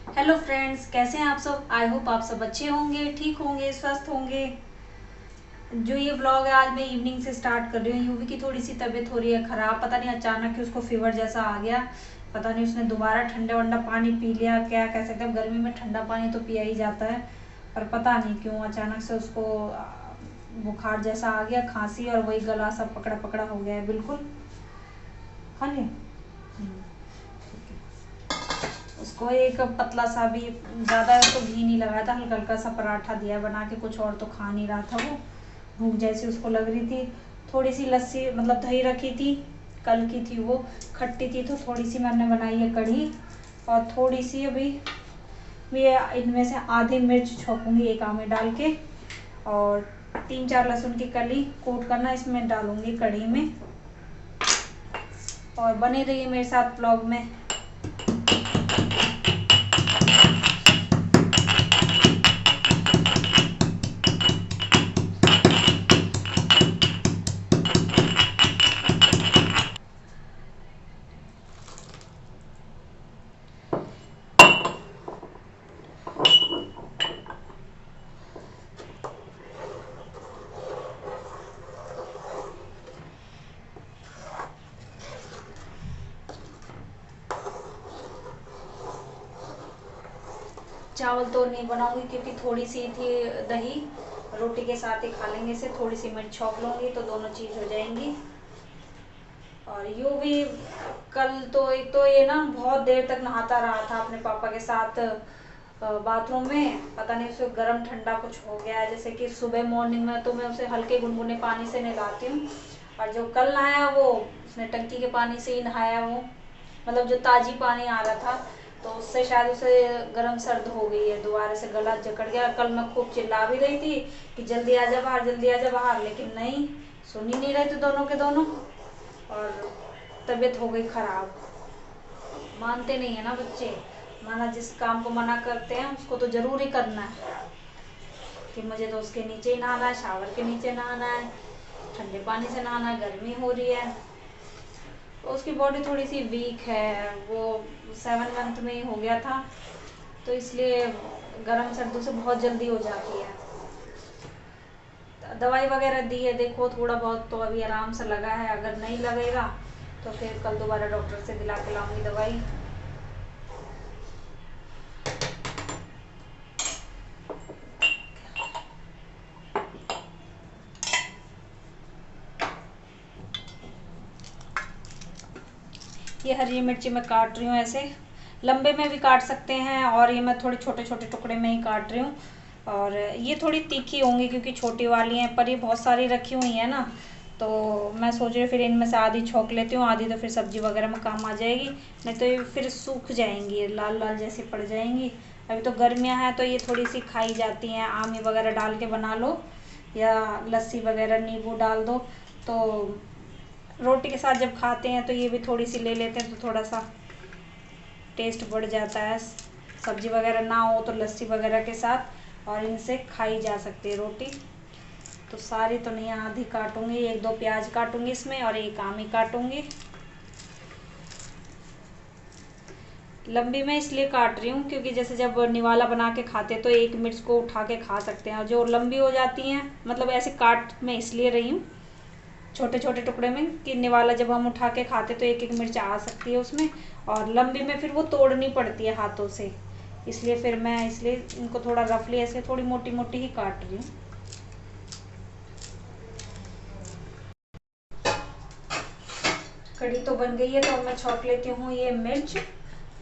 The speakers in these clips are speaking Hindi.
हेलो फ्रेंड्स, कैसे हैं आप सब। आई होप आप सब अच्छे होंगे, ठीक होंगे, स्वस्थ होंगे। जो ये व्लॉग है आज मैं इवनिंग से स्टार्ट कर रही हूँ। यूवी की थोड़ी सी तबीयत हो रही है ख़राब, पता नहीं अचानक ही उसको फीवर जैसा आ गया। पता नहीं उसने दोबारा ठंडा वंडा पानी पी लिया, क्या कह सकते हैं। गर्मी में ठंडा पानी तो पिया ही जाता है, पर पता नहीं क्यों अचानक से उसको बुखार जैसा आ गया, खांसी, और वही गला सब पकड़ा पकड़ा हो गया है बिल्कुल। हाँ जी। उसको एक पतला सा भी, ज़्यादा तो घी नहीं लगाया था, हल्का हल्का सा पराठा दिया बना के, कुछ और तो खा नहीं रहा था वो। भूख जैसी उसको लग रही थी। थोड़ी सी लस्सी मतलब दही रखी थी, कल की थी वो, खट्टी थी, तो थोड़ी सी मैंने बनाई है कढ़ी। और थोड़ी सी अभी ये इनमें से आधी मिर्च छोंकूंगी एक आम में डाल के, और 3-4 लहसुन की कली कूट करना इसमें डालूंगी कढ़ी में। और बने रहिए मेरे साथ ब्लॉग में। चावल तो नहीं बनाऊंगी क्योंकि थोड़ी सी थी दही, रोटी के साथ ही खा लेंगे इसे। थोड़ी सी मिर्च छोंक लूंगी तो दोनों चीज हो जाएंगी। और यूं भी कल तो एक तो ये ना बहुत देर तक नहाता रहा था अपने पापा के साथ बाथरूम में। पता नहीं उसे गर्म ठंडा कुछ हो गया है, जैसे कि सुबह मॉर्निंग में तो मैं उसे हल्के गुनगुने पानी से नहलाती हूँ, और जो कल नहाया वो उसने टंकी के पानी से ही नहाया वो, मतलब जो ताजी पानी आ रहा था, तो उससे शायद उसे गर्म सर्द हो गई है, दोबारा से गला जकड़ गया। कल मैं खूब चिल्ला भी रही थी कि जल्दी आ जा बाहर, जल्दी आ जा बाहर, लेकिन नहीं, सुन ही नहीं रहे थे दोनों के दोनों, और तबीयत हो गई खराब। मानते नहीं है ना बच्चे, माना जिस काम को मना करते हैं उसको तो जरूर ही करना है, कि मुझे तो उसके नीचे ही नहाना है, शावर के नीचे नहाना है, ठंडे पानी से नहाना है, गर्मी हो रही है। तो उसकी बॉडी थोड़ी सी वीक है, वो 7 मंथ में ही हो गया था, तो इसलिए गर्म सर्दी से बहुत जल्दी हो जाती है। दवाई वगैरह दी है, देखो थोड़ा बहुत तो अभी आराम से लगा है, अगर नहीं लगेगा तो फिर कल दोबारा डॉक्टर से दिला के लाऊंगी दवाई। ये हरी मिर्ची मैं काट रही हूँ ऐसे, लंबे में भी काट सकते हैं, और ये मैं थोड़े छोटे छोटे टुकड़े में ही काट रही हूँ। और ये थोड़ी तीखी होंगी क्योंकि छोटी वाली हैं, पर ये बहुत सारी रखी हुई है ना, तो मैं सोच रही हूँ फिर इनमें से आधी छोंक लेती हूँ, आधी तो फिर सब्जी वगैरह में काम आ जाएगी, नहीं तो ये फिर सूख जाएंगी, लाल लाल जैसी पड़ जाएंगी। अभी तो गर्मियाँ हैं तो ये थोड़ी सी खाई जाती हैं, आमी वगैरह डाल के बना लो, या लस्सी वगैरह नींबू डाल दो, तो रोटी के साथ जब खाते हैं तो ये भी थोड़ी सी ले लेते हैं, तो थोड़ा सा टेस्ट बढ़ जाता है। सब्जी वगैरह ना हो तो लस्सी वगैरह के साथ और इनसे खाई जा सकती है रोटी। तो सारी तो नहीं, आधी काटूंगी, 1-2 प्याज काटूंगी इसमें, और एक आम ही काटूंगी। लंबी में इसलिए काट रही हूँ क्योंकि जैसे जब निवाला बना के खाते तो एक मिर्च को उठा के खा सकते हैं, और जो लंबी हो जाती हैं, मतलब ऐसे काट मैं इसलिए रही हूँ छोटे छोटे टुकड़े में, कि निवाला जब हम उठा के खाते तो एक एक मिर्च आ सकती है उसमें, और लंबी में फिर वो तोड़नी पड़ती है हाथों से, इसलिए फिर मैं इसलिए इनको थोड़ा रफली ऐसे थोड़ी मोटी मोटी ही काट रही हूँ। कढ़ी तो बन गई है, तो मैं छौंक लेती हूँ ये मिर्च।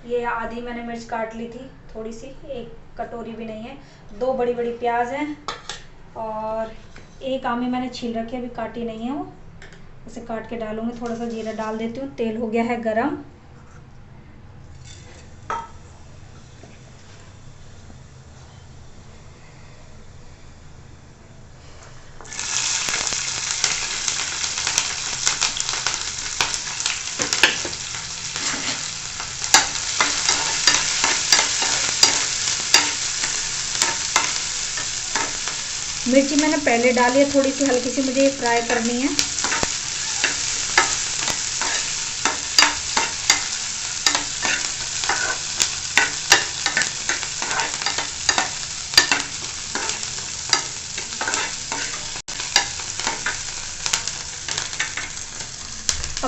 ये आधी मैंने मिर्च काट ली थी, थोड़ी सी, एक कटोरी भी नहीं है। 2 बड़ी बड़ी प्याज हैं, और एक आमी मैंने छील रखी है, अभी काटी नहीं है वो, उसे काट के डालूंगी। थोड़ा सा जीरा डाल देती हूँ, तेल हो गया है गरम। मिर्ची मैंने पहले डाली है, थोड़ी सी हल्की सी मुझे फ्राई करनी है।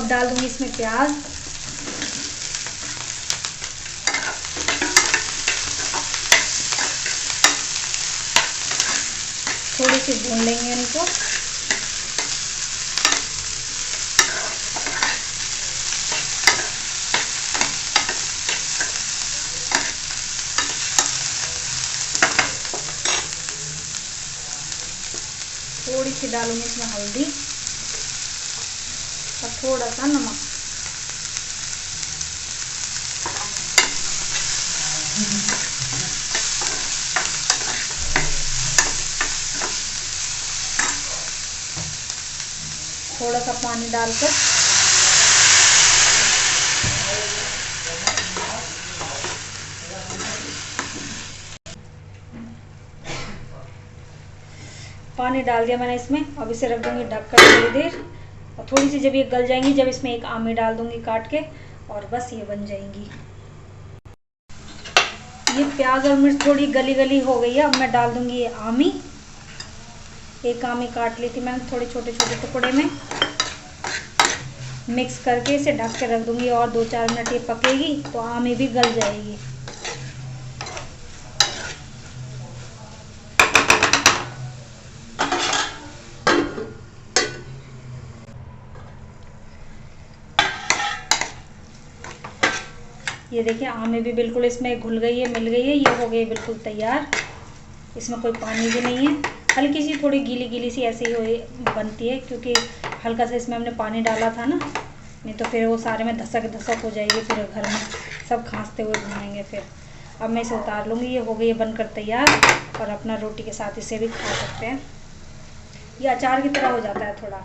अब डाल दूंगी इसमें प्याज। थोड़ी सी भून लेंगे इनको। थोड़ी सी डालूंगी इसमें हल्दी और थोड़ा सा नमक। थोड़ा सा पानी डालकर पानी डाल दिया मैंने इसमें। अब इसे रख दूंगी ढककर थोड़ी देर, और थोड़ी सी जब ये गल जाएंगी, जब इसमें एक आमी डाल दूंगी काट के, और बस ये बन जाएंगी। ये प्याज और मिर्च थोड़ी गली गली हो गई है। अब मैं डाल दूंगी ये आमी। एक आमी काट ली थी मैंने थोड़े छोटे छोटे टुकड़े में। मिक्स करके इसे ढक के रख दूंगी और 2-4 मिनट ये पकेगी तो आमी भी गल जाएगी। ये देखिए आमी भी बिल्कुल इसमें घुल गई है, मिल गई है। ये हो गई बिल्कुल तैयार। इसमें कोई पानी भी नहीं है। हल्की सी थोड़ी गीली गीली सी ऐसे ही बनती है, क्योंकि हल्का सा इसमें हमने पानी डाला था ना, नहीं तो फिर वो सारे में धसक धसक हो जाएगी पूरे घर में, सब खांसते हुए घूमेंगे फिर। अब मैं इसे उतार लूँगी। ये हो गई है बनकर तैयार, और अपना रोटी के साथ इसे भी खा सकते हैं। ये अचार की तरह हो जाता है थोड़ा।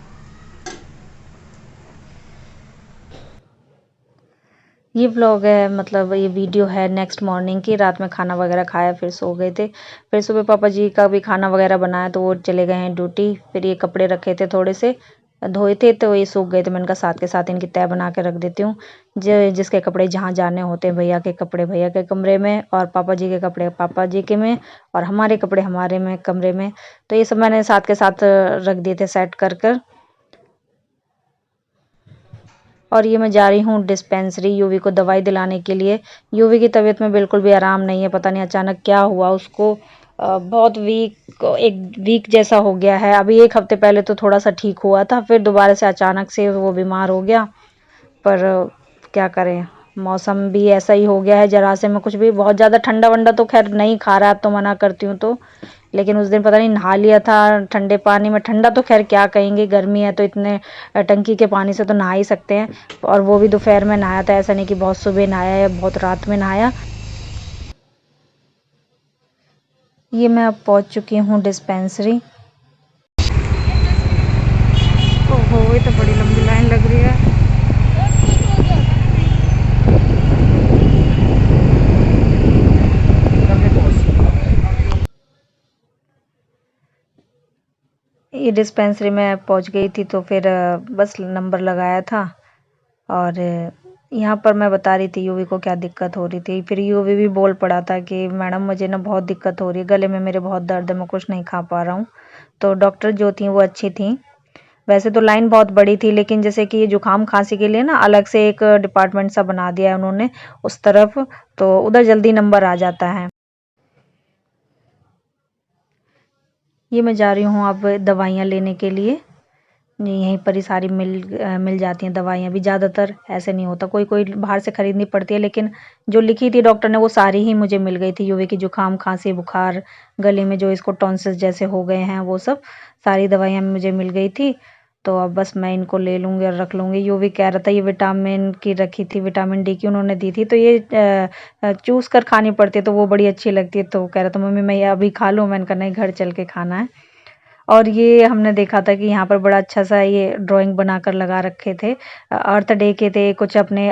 ये व्लॉग है, मतलब ये वीडियो है नेक्स्ट मॉर्निंग की। रात में खाना वगैरह खाया, फिर सो गए थे। फिर सुबह पापा जी का भी खाना वगैरह बनाया तो वो चले गए हैं ड्यूटी। फिर ये कपड़े रखे थे, थोड़े से धोए थे तो ये सूख गए थे। मैंने कहा साथ के साथ इनकी तह बना के रख देती हूँ। जिसके कपड़े जहाँ जाने होते हैं, भैया के कपड़े भैया के कमरे में, और पापा जी के कपड़े पापा जी के में, और हमारे कपड़े हमारे में कमरे में। तो ये सब मैंने साथ के साथ रख दिए थे सेट कर कर। और ये मैं जा रही हूँ डिस्पेंसरी यूवी को दवाई दिलाने के लिए। यूवी की तबीयत में बिल्कुल भी आराम नहीं है, पता नहीं अचानक क्या हुआ उसको। बहुत एक वीक जैसा हो गया है। अभी 1 हफ्ते पहले तो थोड़ा सा ठीक हुआ था, फिर दोबारा से अचानक से वो बीमार हो गया। पर क्या करें, मौसम भी ऐसा ही हो गया है। जरा से में कुछ भी, बहुत ज़्यादा ठंडा वंडा तो खैर नहीं खा रहा है, अब तो मना करती हूँ तो। लेकिन उस दिन पता नहीं नहा लिया था ठंडे पानी में। ठंडा तो खैर क्या कहेंगे, गर्मी है तो इतने टंकी के पानी से तो नहा ही सकते हैं। और वो भी दोपहर में नहाया था, ऐसा नहीं कि बहुत सुबह नहाया या बहुत रात में नहाया। ये मैं अब पहुंच चुकी हूँ डिस्पेंसरी। ओहो, ये तो बड़ी लंबी लाइन लग रही है। ये डिस्पेंसरी में पहुंच गई थी तो फिर बस नंबर लगाया था। और यहाँ पर मैं बता रही थी यूवी को क्या दिक्कत हो रही थी। फिर यूवी भी बोल पड़ा था कि मैडम मुझे ना बहुत दिक्कत हो रही है, गले में मेरे बहुत दर्द है, मैं कुछ नहीं खा पा रहा हूँ। तो डॉक्टर जो थी वो अच्छी थी। वैसे तो लाइन बहुत बड़ी थी, लेकिन जैसे कि ये जुकाम खांसी के लिए ना अलग से एक डिपार्टमेंट सा बना दिया है उन्होंने उस तरफ, तो उधर जल्दी नंबर आ जाता है। ये मैं जा रही हूँ अब दवाइयाँ लेने के लिए। यहीं पर ही सारी मिल जाती हैं दवाइयाँ भी। ज़्यादातर ऐसे नहीं होता, कोई कोई बाहर से ख़रीदनी पड़ती है, लेकिन जो लिखी थी डॉक्टर ने वो सारी ही मुझे मिल गई थी। यूवी की जुकाम खांसी बुखार, गले में जो इसको टॉन्सिल्स जैसे हो गए हैं, वो सब सारी दवाइयाँ मुझे मिल गई थी। तो अब बस मैं इनको ले लूँगी और रख लूँगी। यूवी कह रहा था ये विटामिन की रखी थी, विटामिन डी की उन्होंने दी थी, तो ये चूज़ कर खानी पड़ती है, तो वो बड़ी अच्छी लगती है। तो कह रहा था मम्मी मैं ये अभी खा लूँ। मैंने कहा नहीं, घर चल के खाना है। और ये हमने देखा था कि यहाँ पर बड़ा अच्छा सा ये ड्राइंग बनाकर लगा रखे थे। अर्थ डे के थे कुछ, अपने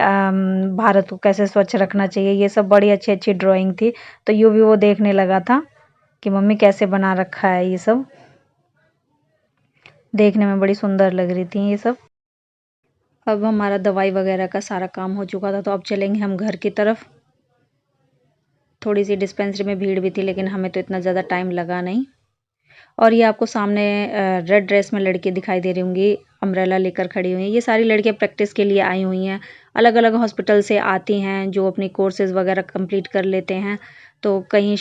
भारत को कैसे स्वच्छ रखना चाहिए, ये सब बड़ी अच्छी अच्छी ड्राइंग थी। तो यूँ भी वो देखने लगा था कि मम्मी कैसे बना रखा है ये सब। देखने में बड़ी सुंदर लग रही थी ये सब। अब हमारा दवाई वगैरह का सारा काम हो चुका था, तो अब चलेंगे हम घर की तरफ। थोड़ी सी डिस्पेंसरी में भीड़ भी थी, लेकिन हमें तो इतना ज़्यादा टाइम लगा नहीं। और ये आपको सामने रेड ड्रेस में लड़की दिखाई दे रही होंगी, अम्ब्रेला लेकर खड़ी हुई हैं। ये सारी लड़कियां प्रैक्टिस के लिए आई हुई हैं, अलग अलग हॉस्पिटल से आती हैं जो अपनी कोर्सेज वगैरह कंप्लीट कर लेते हैं। तो कहीं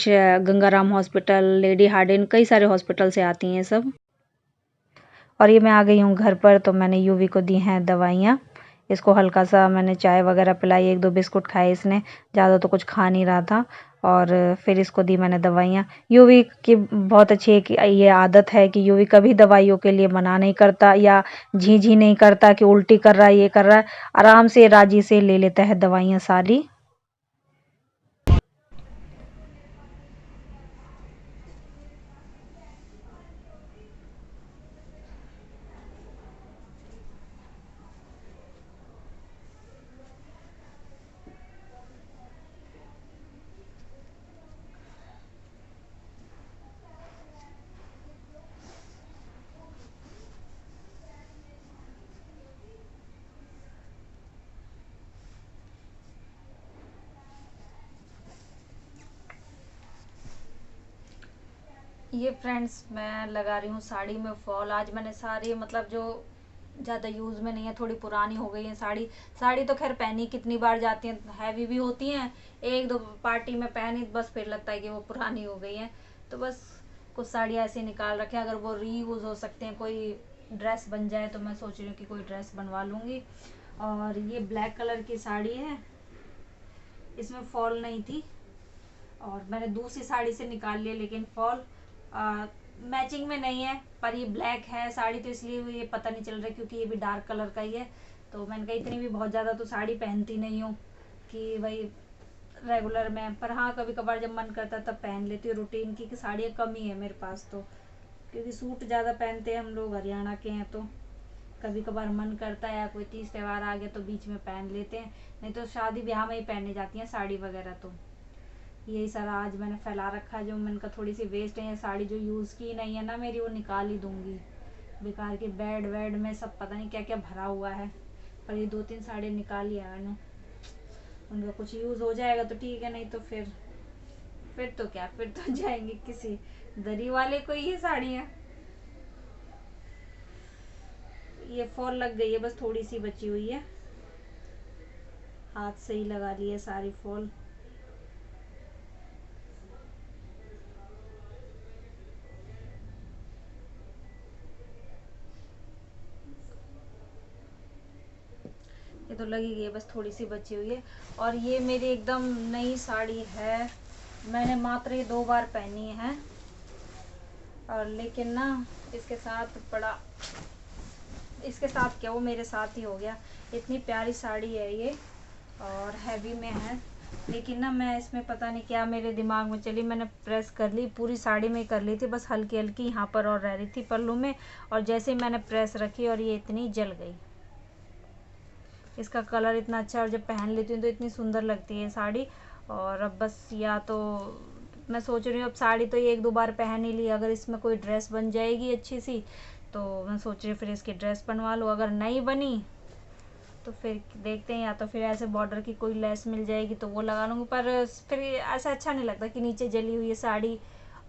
गंगाराम हॉस्पिटल, लेडी हार्डिन, कई सारे हॉस्पिटल से आती हैं सब। और ये मैं आ गई हूँ घर पर, तो मैंने यूवी को दी हैं दवाइयाँ। इसको हल्का सा मैंने चाय वगैरह पिलाई, 1-2 बिस्कुट खाए इसने, ज़्यादा तो कुछ खा नहीं रहा था। और फिर इसको दी मैंने दवाइयाँ। यूवी की बहुत अच्छी एक ये आदत है कि यूवी कभी दवाइयों के लिए मना नहीं करता या झी नहीं करता कि उल्टी कर रहा है, ये कर रहा है। आराम से राजी से ले लेता है दवाइयाँ सारी। ये फ्रेंड्स मैं लगा रही हूँ साड़ी में फॉल। आज मैंने सारी मतलब जो ज़्यादा यूज़ में नहीं है, थोड़ी पुरानी हो गई है साड़ी। साड़ी तो खैर पहनी कितनी बार जाती हैं, हैवी भी होती हैं, 1-2 पार्टी में पहनी बस फिर लगता है कि वो पुरानी हो गई हैं। तो बस कुछ साड़ी ऐसे निकाल रखे, अगर वो रीयूज़ हो सकते हैं, कोई ड्रेस बन जाए तो मैं सोच रही हूँ कि कोई ड्रेस बनवा लूँगी। और ये ब्लैक कलर की साड़ी है, इसमें फॉल नहीं थी और मैंने दूसरी साड़ी से निकाल लिया, लेकिन फॉल मैचिंग में नहीं है। पर ये ब्लैक है साड़ी तो इसलिए ये पता नहीं चल रहा क्योंकि ये भी डार्क कलर का ही है। तो मैंने कहा इतनी भी बहुत ज़्यादा तो साड़ी पहनती नहीं हूँ कि भाई रेगुलर में, पर हाँ कभी कभार जब मन करता तब पहन लेती हूँ। रूटीन की साड़ियाँ कम ही है मेरे पास तो, क्योंकि सूट ज़्यादा पहनते हैं हम लोग, हरियाणा के हैं। तो कभी कभार मन करता है या कोई तीज त्यौहार आ गया तो बीच में पहन लेते हैं, नहीं तो शादी ब्याह में ही पहनने जाती हैं साड़ी वगैरह। तो यही सारा आज मैंने फैला रखा है, जो मैंने कहा थोड़ी सी वेस्ट है साड़ी जो यूज़ की नहीं है ना मेरी, वो निकाल ही दूंगी। बेकार के बेड वेड में सब पता नहीं क्या क्या भरा हुआ है, पर ये 2-3 साड़ी निकाल लिया मैंने। उनका कुछ यूज़ हो जाएगा तो ठीक है, नहीं तो फिर तो क्या, फिर तो जाएंगे किसी दरी वाले को ये साड़ियाँ। ये फॉल लग गई है, बस थोड़ी सी बची हुई है, हाथ से ही लगा ली है सारी फॉल। ये तो लगी गई है, बस थोड़ी सी बची हुई है। और ये मेरी एकदम नई साड़ी है, मैंने मात्र ये 2 बार पहनी है। और लेकिन ना इसके साथ बड़ा, इसके साथ क्या, वो मेरे साथ ही हो गया। इतनी प्यारी साड़ी है ये और हैवी में है, लेकिन ना मैं इसमें पता नहीं क्या मेरे दिमाग में चली, मैंने प्रेस कर ली, पूरी साड़ी में कर ली थी, बस हल्की हल्की यहाँ पर और रह रही थी पल्लू में। और जैसे ही मैंने प्रेस रखी और ये इतनी जल गई। इसका कलर इतना अच्छा, और जब पहन लेती हूँ तो इतनी सुंदर लगती है साड़ी। और अब बस या तो मैं सोच रही हूँ अब साड़ी तो ये 1-2 बार पहन ही ली, अगर इसमें कोई ड्रेस बन जाएगी अच्छी सी तो मैं सोच रही हूँ फिर इसकी ड्रेस बनवा लूँ। अगर नहीं बनी तो फिर देखते हैं, या तो फिर ऐसे बॉर्डर की कोई लेस मिल जाएगी तो वो लगा लूँगी। पर फिर ऐसा अच्छा नहीं लगता कि नीचे जली हुई है साड़ी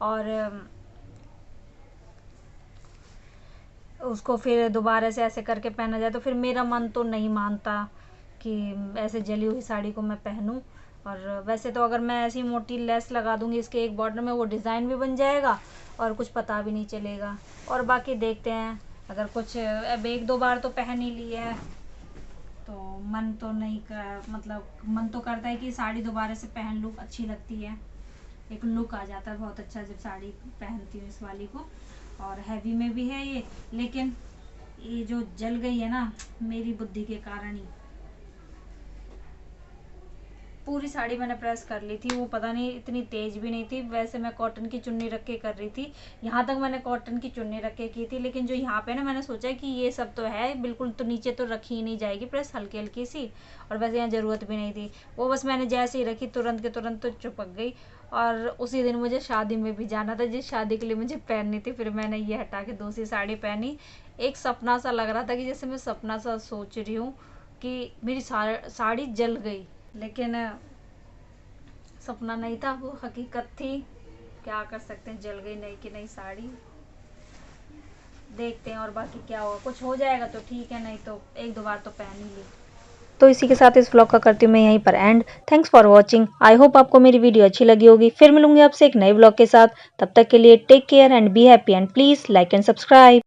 और उसको फिर दोबारा से ऐसे करके पहना जाए, तो फिर मेरा मन तो नहीं मानता कि ऐसे जली हुई साड़ी को मैं पहनूं। और वैसे तो अगर मैं ऐसी मोटी लेस लगा दूंगी इसके एक बॉर्डर में, वो डिज़ाइन भी बन जाएगा और कुछ पता भी नहीं चलेगा। और बाकी देखते हैं, अगर कुछ अब 1-2 बार तो पहन ही ली है तो मन तो नहीं कर, मतलब मन तो करता है कि साड़ी दोबारा से पहन लूँ, अच्छी लगती है, एक लुक आ जाता है बहुत अच्छा जब साड़ी पहनती हूँ इस वाली को। और हैवी में भी है ये, लेकिन ये जो जल गई है ना मेरी बुद्धि के कारण ही। पूरी साड़ी मैंने प्रेस कर ली थी, वो पता नहीं इतनी तेज भी नहीं थी। वैसे मैं कॉटन की चुन्नी रख के कर रही थी, यहाँ तक मैंने कॉटन की चुन्नी रख के की थी, लेकिन जो यहाँ पे ना मैंने सोचा कि ये सब तो है बिल्कुल, तो नीचे तो रखी ही नहीं जाएगी प्रेस, हल्की हल्की सी, और वैसे यहाँ ज़रूरत भी नहीं थी। वो बस मैंने जैसे ही रखी तुरंत के तुरंत तो चिपक गई। और उसी दिन मुझे शादी में भी जाना था, जिस शादी के लिए मुझे पहननी थी, फिर मैंने ये हटा के दूसरी साड़ी पहनी। एक सपना सा लग रहा था कि जैसे मैं सपना सा सोच रही हूँ कि मेरी साड़ी जल गई, लेकिन सपना नहीं था, वो हकीकत थी। क्या कर सकते हैं, जल गई नहीं कि नहीं साड़ी। देखते हैं और बाकी क्या होगा, कुछ हो जाएगा तो ठीक है, नहीं तो 1-2 बार तो पहन ही ली। तो इसी के साथ इस व्लॉग का करती हूँ मैं यहीं पर and. Thanks for watching. I hope आपको मेरी वीडियो अच्छी लगी होगी। फिर मिलूंगी आपसे एक नए व्लॉग के साथ। तब तक के लिए take care and be happy and please like and subscribe.